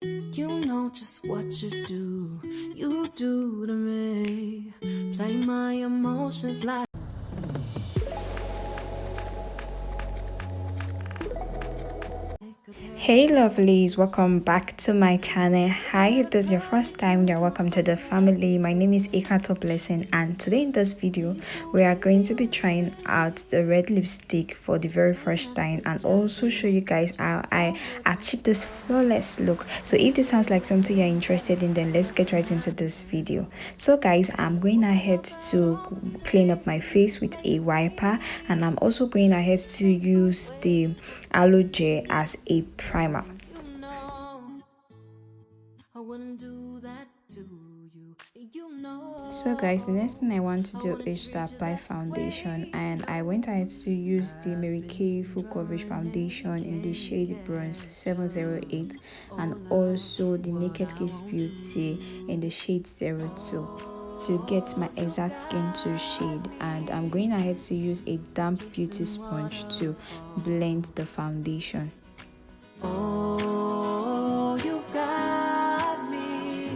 You know just what you do to me. Play my emotions like. Hey lovelies, welcome back to my channel. Hi, if this is your first time, you're welcome to the family. My name is Ekato Blessing, and today in this video we are going to be trying out the red lipstick for the very first time and also show you guys how I achieved this flawless look. So if this sounds like something you're interested in, then let's get right into this video. So guys, I'm going ahead to clean up my face with a wiper, and I'm also going ahead to use the aloe gel as a primer. So guys, the next thing I want to do is to apply foundation, and I went ahead to use the Mary Kay full coverage foundation in the shade bronze 708 and also the Naked Kiss Beauty in the shade 02 to get my exact skin tone shade. And I'm going ahead to use a damp beauty sponge to blend the foundation. Oh, you got me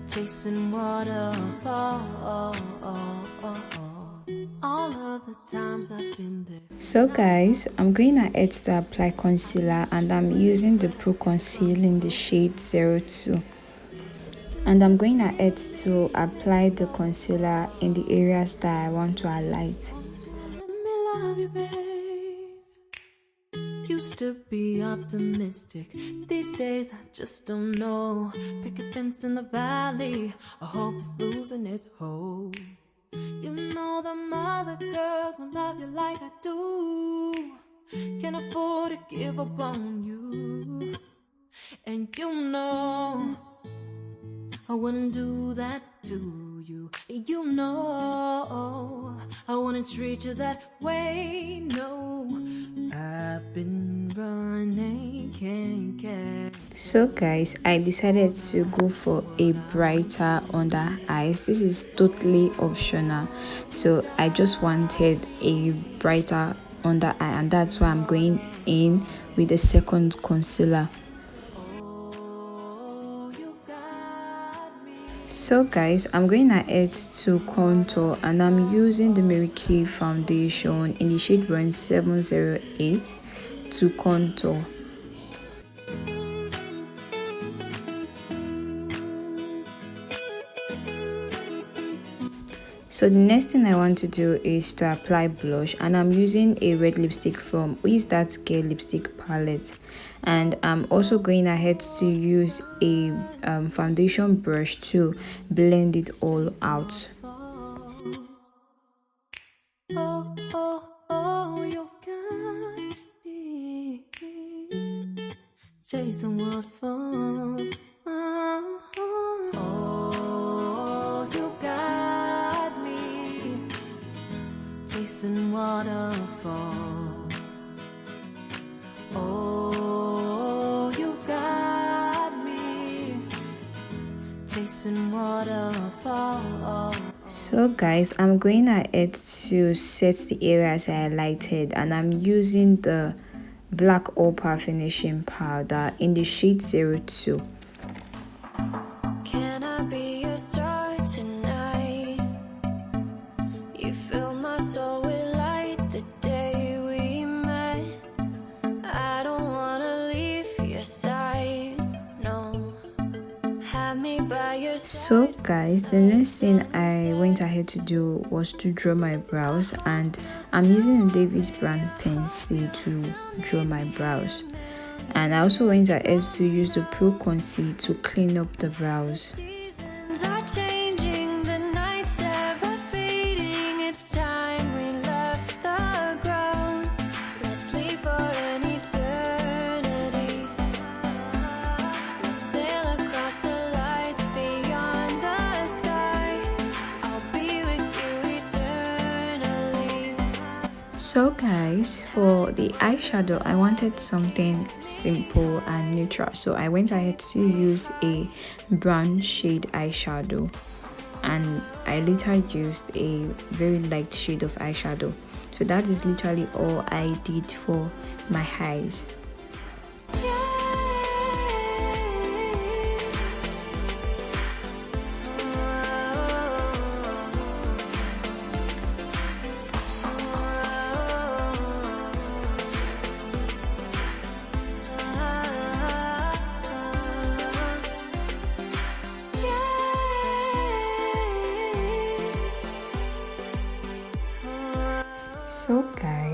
chasing waterfall. All of the times I've been there. So guys, I'm going ahead to apply concealer, and I'm using the Pro Conceal in the shade 02. And I'm going ahead to apply the concealer in the areas that I want to highlight. Let me love you, babe. Used to be optimistic. These days I just don't know. Pick a fence in the valley. I hope it's losing its hold. You know them other girls won't love you like I do. Can't afford to give up on you. And you know I wouldn't do that to you. You know I wouldn't treat you that way. No, I've been running, can't care. So guys, I decided to go for a brighter under eyes. This is totally optional, so I just wanted a brighter under eye, and that's why I'm going in with the second concealer. So guys, I'm going ahead to contour, and I'm using the Mary Kay foundation in the shade bronze 708 to contour. So the next thing I want to do is to apply blush, and I'm using a red lipstick from Who Is That Girl lipstick palette, and I'm also going ahead to use a foundation brush to blend it all out. Oh, oh, oh, you got me chasing waterfalls. Oh, you got me chasing waterfalls. Oh, you got me chasing waterfalls. So guys, I'm going ahead to set the areas I highlighted, and I'm using the black opal finishing powder in the shade 02. Can I be your star tonight? You fill my soul with light the day we met. I don't wanna leave your side, no. Have me by your side. So guys, the next thing I went ahead to do was to draw my brows, and I'm using a Davis brand pencil to draw my brows. And I also went ahead to use the Pro Conceal to clean up the brows. Seasons are changing, the nights ever fading. It's time we left the ground. Let's leave for an eternity. Let's sail across the lights beyond the sky. I'll be with you eternally. So guys, for the eyeshadow, I wanted something simple and neutral, so I went ahead to use a brown shade eyeshadow, and I later used a very light shade of eyeshadow. So that is literally all I did for my eyes. Yeah.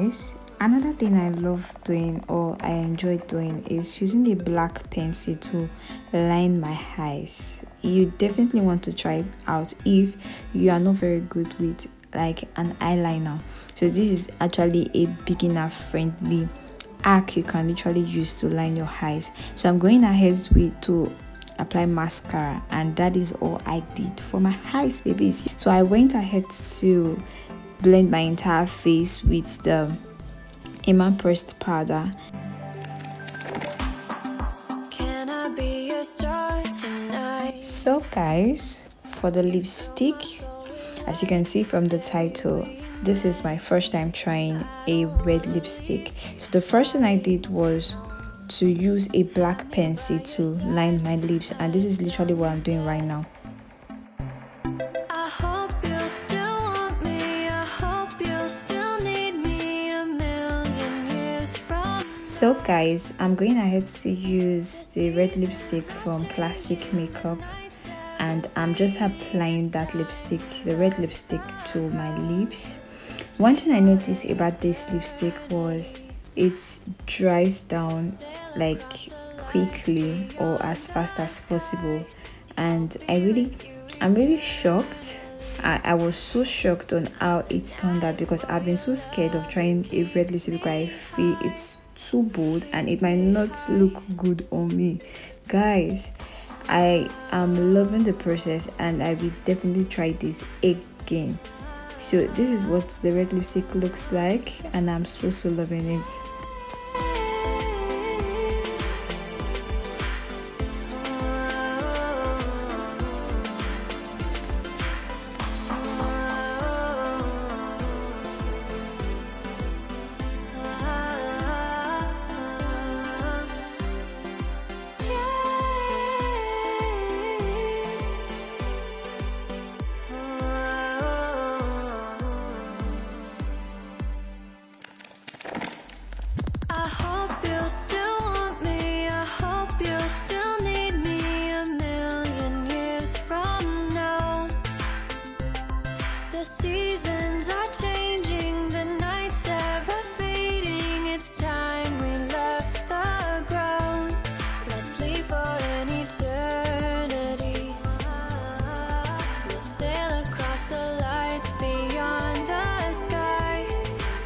guys, another thing I love doing or I enjoy doing is using a black pencil to line my eyes. You definitely want to try it out if you are not very good with like an eyeliner. So this is actually a beginner friendly arc you can literally use to line your eyes. So I'm going ahead with to apply mascara, and that is all I did for my eyes, babies. So I went ahead to blend my entire face with the Iman pressed powder. Can I be your star tonight? So guys, for the lipstick, as you can see from the title, this is my first time trying a red lipstick. So the first thing I did was to use a black pencil to line my lips, and this is literally what I'm doing right now. I hope you still want me. I hope you still need me a million years from. So guys, I'm going ahead to use the red lipstick from Classic Makeup, and I'm just applying that lipstick, the red lipstick, to my lips. One thing I noticed about this lipstick was it dries down like quickly or as fast as possible, and I'm really shocked. I was so shocked on how it turned out, because I've been so scared of trying a red lipstick because I feel it's too bold and it might not look good on me. Guys, I am loving the process and I will definitely try this again. So this is what the red lipstick looks like, and I'm so loving it. I hope you still want me. I hope you still need me a million years from now. The seasons are changing, the nights ever fading. It's time we left the ground. Let's leave for an eternity. We'll sail across the lights beyond the sky.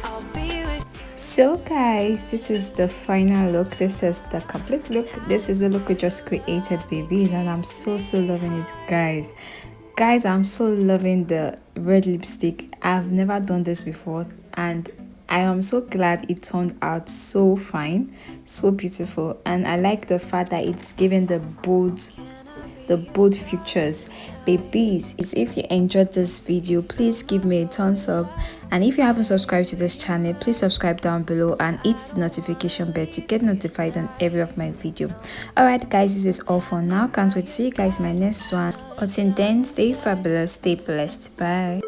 I'll be with. So guys, this is the final look. This is the complete look. This is the look we just created, babies, and I'm so loving it, guys. I'm so loving the red lipstick. I've never done this before, and I am so glad it turned out so fine, so beautiful, and I like the fact that it's giving the bold features, babies. If you enjoyed this video, please give me a thumbs up, and if you haven't subscribed to this channel, please subscribe down below and hit the notification bell to get notified on every of my video. Alright guys, this is all for now. Can't wait to see you guys in my next one. Until then, stay fabulous, stay blessed. Bye.